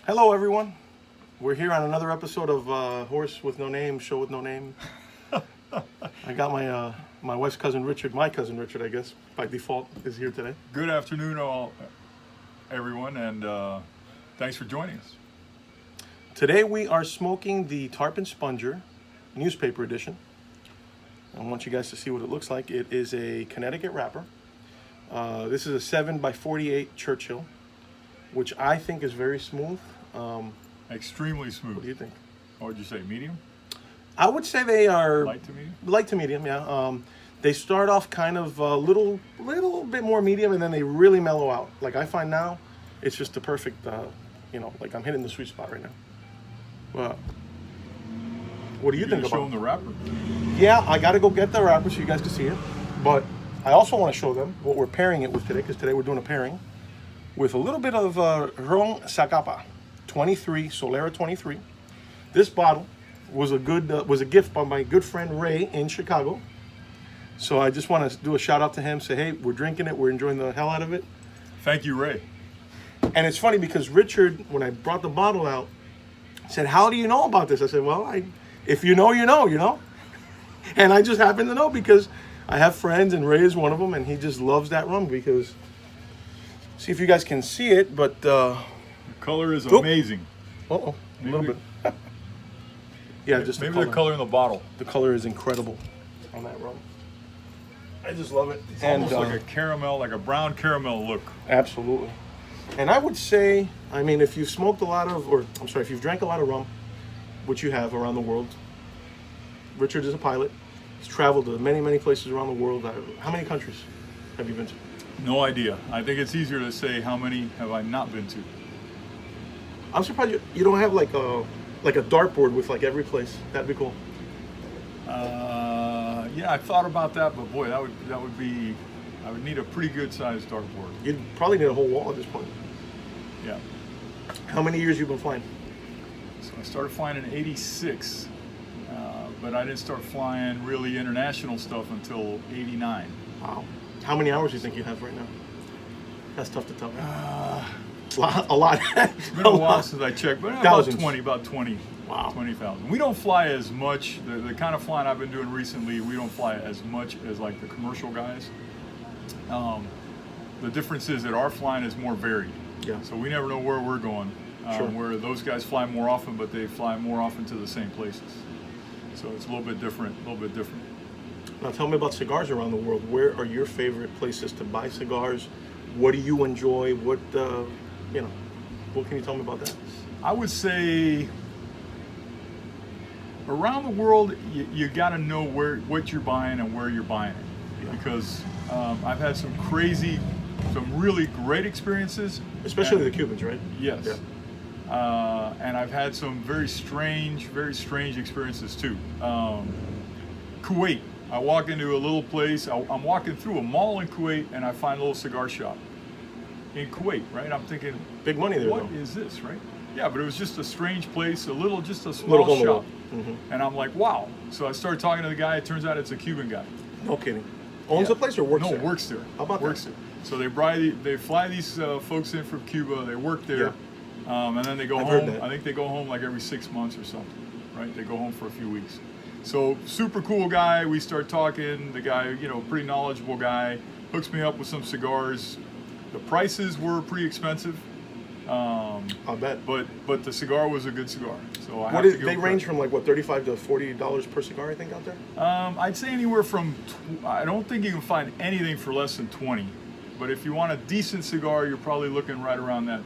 Hello, everyone. We're here on another episode of Horse with No Name, Show with No Name. I got my wife's cousin Richard, my cousin Richard, I guess, by default, is here today. Good afternoon, everyone, and thanks for joining us. Today we are smoking the Tarpon Sponger newspaper edition. I want you guys to see what it looks like. It is a Connecticut wrapper. This is a 7x48 Churchill, which I think is very smooth. Extremely smooth. What do you think? What would you say, medium? I would say they are Light to medium? light to medium, yeah. They start off kind of a little bit more medium, and then they really mellow out. Like I find now, it's just the perfect, like I'm hitting the sweet spot right now. Well, what do you think Show about them the wrapper. Yeah, I got to go get the wrapper so you guys can see it. But I also want to show them what we're pairing it with today, because today we're doing a pairing with a little bit of Rum Zacapa, 23, Solera 23. This bottle was a gift by my good friend Ray in Chicago. So I just want to do a shout out to him, say, hey, we're drinking it, we're enjoying the hell out of it. Thank you, Ray. And it's funny because Richard, when I brought the bottle out, said, how do you know about this? I said, well, if you know, you know. And I just happen to know because I have friends, and Ray is one of them, and he just loves that rum because, see if you guys can see it, but... The color is amazing. Uh-oh, a little bit. Yeah, just maybe the color in the bottle. The color is incredible on that rum. I just love it. It's almost like a caramel, like a brown caramel look. Absolutely. And I would say, I mean, if you've smoked a lot of, if you've drank a lot of rum, which you have around the world, Richard is a pilot. He's traveled to many, many places around the world. How many countries have you been to? No idea. I think it's easier to say how many have I not been to. I'm surprised you don't have like a dartboard with like every place. That'd be cool. Yeah, I thought about that, but boy, I would need a pretty good sized dartboard. You'd probably need a whole wall at this point. Yeah. How many years you been flying? So I started flying in '86, but I didn't start flying really international stuff until '89. Wow. How many hours do you think you have right now? That's tough to tell. A lot. It's been a while since I checked, but Thousands. about 20. Wow. 20,000. We don't fly as much. The kind of flying I've been doing recently, we don't fly as much as like the commercial guys. The difference is that our flying is more varied. Yeah. So we never know where we're going. Sure. Where those guys fly more often, but they fly more often to the same places. So it's a little bit different. Now tell me about cigars around the world. Where are your favorite places to buy cigars? What do you enjoy? What can you tell me about that? I would say around the world, you got to know what you're buying and where you're buying it. Yeah. Because I've had some really great experiences. Especially the Cubans, right? Yes. Yeah. And I've had some very strange experiences too. Kuwait. I walk into a little place. I'm walking through a mall in Kuwait, and I find a little cigar shop in Kuwait, right? I'm thinking, big money there. What though. is this, right? Yeah, but it was just a strange place, just a small Little hole in the shop. wall. Mhm. And I'm like, wow. So I started talking to the guy. It turns out it's a Cuban guy. No kidding. Owns the place or works there? No, works there. How about works that? there. So they fly these folks in from Cuba. They work there, and then they go I've heard home. that. I think they go home like every 6 months or something, right? They go home for a few weeks. So super cool guy. We start talking. The guy, pretty knowledgeable guy, hooks me up with some cigars. The prices were pretty expensive. I'll bet. But the cigar was a good cigar. So They range from like $35 to $40 per cigar, I think, out there. I'd say anywhere from. I don't think you can find anything for less than 20. But if you want a decent cigar, you're probably looking right around that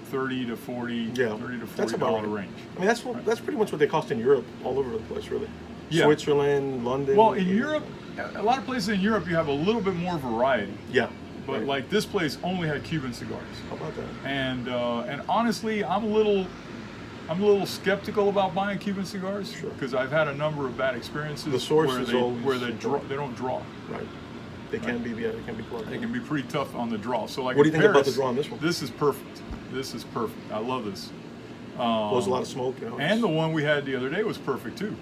30 to 40, $30 to $40 range. I mean, that's pretty much what they cost in Europe, all over the place, really. Yeah. Switzerland, London. Well, in Europe, a lot of places in Europe, you have a little bit more variety. Yeah. But right. like this place only had Cuban cigars. How about that? And honestly, I'm a little skeptical about buying Cuban cigars because I've had a number of bad experiences The source where is they always they don't draw. Right. They can be plugged. They can be pretty tough on the draw. So like, what do you think Paris, about the draw on this one? This is perfect. I love this. Was a lot of smoke, And the one we had the other day was perfect too.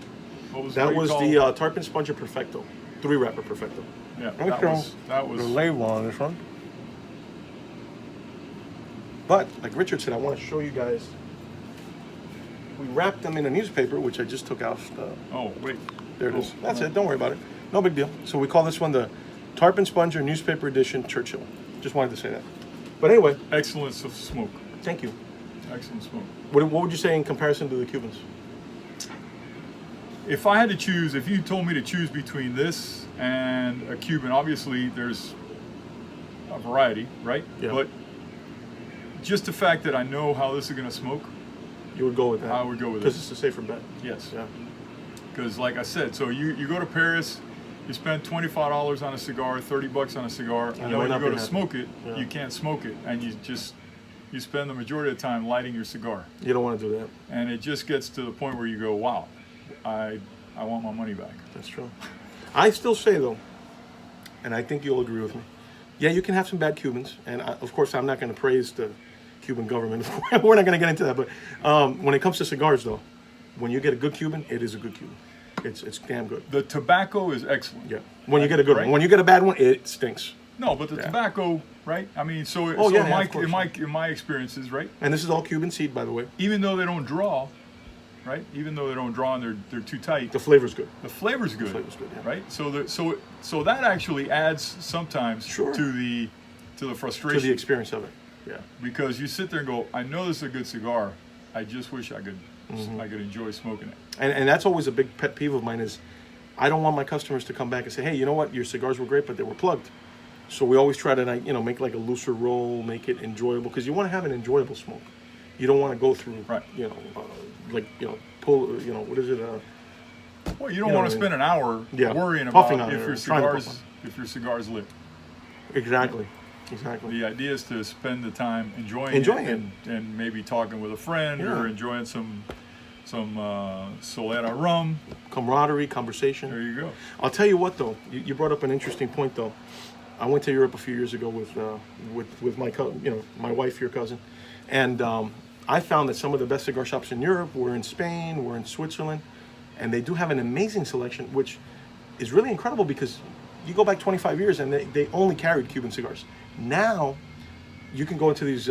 What was the Tarpon Sponger Perfecto, 3-wrapper Perfecto. Yeah, that was the label on this one. But like Richard said, I want to show you guys. We wrapped them in a newspaper, which I just took out. Oh, wait. There it is. That's it. Don't worry about it. No big deal. So we call this one the Tarpon Sponger Newspaper Edition Churchill. Just wanted to say that. But anyway. Excellence of smoke. Thank you. Excellent smoke. What would you say in comparison to the Cubans? If I had to choose, if you told me to choose between this and a Cuban, obviously there's a variety, right? Yeah. But just the fact that I know how this is going to smoke, You would go with that? I would go with it. Because it's a safer bet. Yes. Yeah. Because like I said, so you go to Paris, you spend $25 on a cigar, $30 on a cigar, and then when you go to smoke it, you can't smoke it, and you spend the majority of the time lighting your cigar. You don't want to do that. And it just gets to the point where you go, wow, I want my money back. That's true. I still say though, and I think you'll agree with me. Yeah, you can have some bad Cubans, and of course I'm not going to praise the Cuban government. We're not going to get into that. But when it comes to cigars, though, when you get a good Cuban, it is a good Cuban. It's damn good. The tobacco is excellent. Yeah. When you get a good one. When you get a bad one, it stinks. No, but the tobacco, right? I mean, in my experiences, right? And this is all Cuban seed, by the way. Even though they don't draw, right? Even though they don't draw and they're too tight. The flavor's good. The flavor's good. The flavor's good, yeah. Right? So that actually adds sometimes to the frustration. To the experience of it. Yeah. Because you sit there and go, I know this is a good cigar. I just wish I could enjoy smoking it. And that's always a big pet peeve of mine is I don't want my customers to come back and say, hey, you know what, your cigars were great, but they were plugged. So we always try to make like a looser roll, make it enjoyable, because you want to have an enjoyable smoke. You don't want to go through, pull, what is it? Well, you don't want to spend an hour worrying puffing about on if your cigar's lit. Exactly. Exactly. The idea is to spend the time enjoying it. And maybe talking with a friend or enjoying some Solera rum. Camaraderie, conversation. There you go. I'll tell you what, though. You brought up an interesting point, though. I went to Europe a few years ago with my my wife, your cousin, and I found that some of the best cigar shops in Europe were in Spain, were in Switzerland, and they do have an amazing selection, which is really incredible because you go back 25 years and they only carried Cuban cigars. Now, you can go into these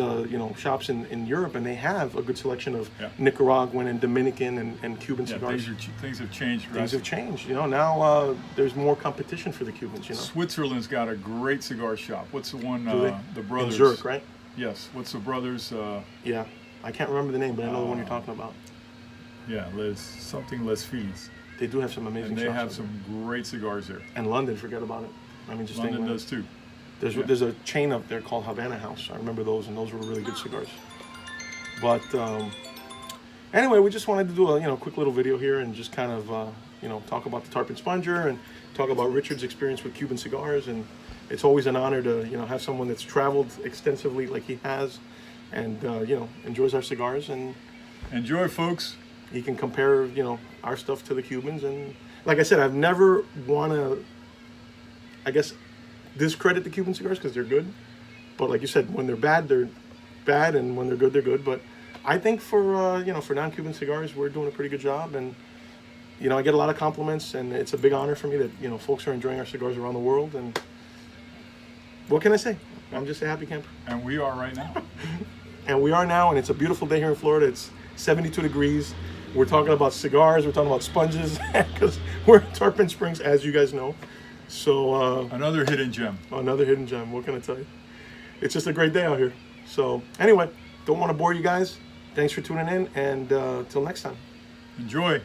shops in Europe and they have a good selection of Nicaraguan and Dominican and Cuban cigars. Things have changed. Things have changed. Now there's more competition for the Cubans. Switzerland's got a great cigar shop. What's the one? The brothers. In Zurich, right? Yes. What's the brothers? Yeah, I can't remember the name, but I know the one you're talking about. Yeah, Les Filles. They do have some amazing. And they have some great cigars there. And London, forget about it. I mean, just London does too. There's a chain up there called Havana House. I remember those, and those were really good cigars. But anyway, we just wanted to do a quick little video here and just kind of talk about the Tarpon Sponger and talk about Richard's experience with Cuban cigars. And it's always an honor to have someone that's traveled extensively like he has, and enjoys our cigars. And enjoy, folks. He can compare our stuff to the Cubans. And like I said, I've never want to, I guess, discredit the Cuban cigars because they're good, but like you said, when they're bad, and when they're good, they're good. But I think for non-Cuban cigars, we're doing a pretty good job, and I get a lot of compliments, and it's a big honor for me that folks are enjoying our cigars around the world. And what can I say? I'm just a happy camper. And we are right now. And we are now, and it's a beautiful day here in Florida. It's 72 degrees. We're talking about cigars. We're talking about sponges because we're in Tarpon Springs, as you guys know. So another hidden gem. Another hidden gem. What can I tell you? It's just a great day out here. So anyway, don't want to bore you guys. Thanks for tuning in, and till next time. Enjoy.